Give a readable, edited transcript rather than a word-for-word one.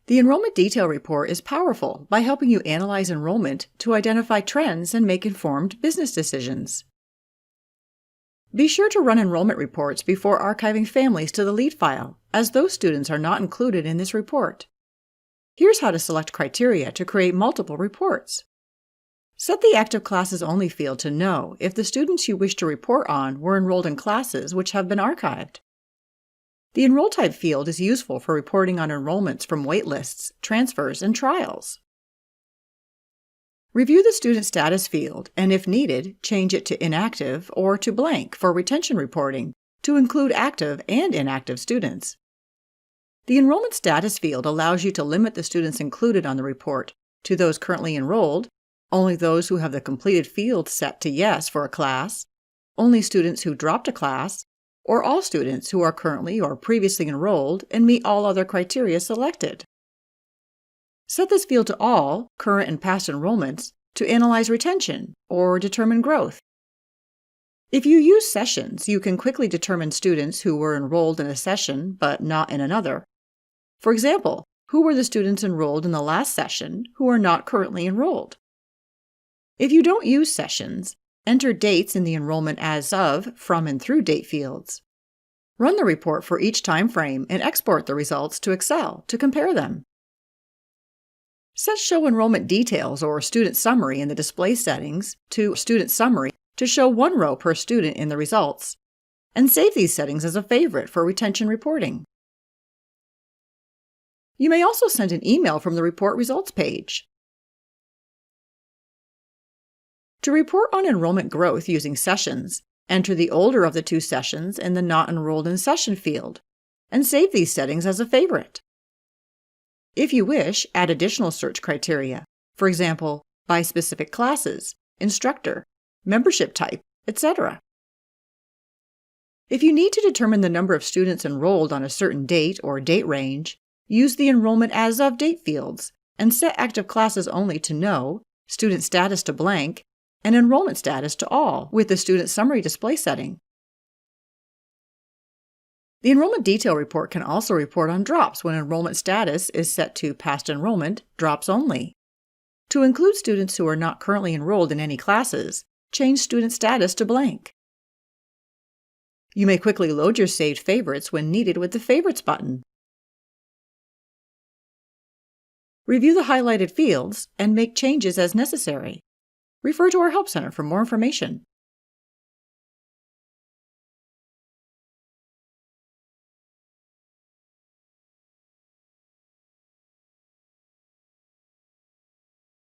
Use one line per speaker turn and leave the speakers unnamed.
The Enrollment Detail Report is powerful by helping you analyze enrollment to identify trends and make informed business decisions. Be sure to run enrollment reports before archiving families to the LEAD file, as those students are not included in this report. Here's how to select criteria to create multiple reports. Set the Active Classes Only field to know if the students you wish to report on were enrolled in classes which have been archived. The Enroll Type field is useful for reporting on enrollments from waitlists, transfers, and trials. Review the Student Status field and, if needed, change it to Inactive or to Blank for retention reporting to include active and inactive students. The Enrollment Status field allows you to limit the students included on the report to those currently enrolled, only those who have the completed field set to Yes for a class, only students who dropped a class, or all students who are currently or previously enrolled and meet all other criteria selected. Set this field to All, Current and Past Enrollments, to analyze retention or determine growth. If you use sessions, you can quickly determine students who were enrolled in a session but not in another. For example, who were the students enrolled in the last session who are not currently enrolled? If you don't use sessions, enter dates in the Enrollment As Of, From, and Through date fields. Run the report for each time frame and export the results to Excel to compare them. Set Show Enrollment Details or Student Summary in the display settings to Student Summary to show one row per student in the results, and save these settings as a favorite for retention reporting. You may also send an email from the Report Results page. To report on enrollment growth using sessions, enter the older of the two sessions in the Not Enrolled in Session field, and save these settings as a favorite. If you wish, add additional search criteria, for example, by specific classes, instructor, membership type, etc. If you need to determine the number of students enrolled on a certain date or date range, use the Enrollment As Of date fields and set Active Classes Only to No, Student Status to Blank, and Enrollment Status to All with the Student Summary display setting. The Enrollment Detail Report can also report on drops when enrollment status is set to Past Enrollment, Drops Only. To include students who are not currently enrolled in any classes, change Student Status to Blank. You may quickly load your saved favorites when needed with the Favorites button. Review the highlighted fields and make changes as necessary. Refer to our Help Center for more information.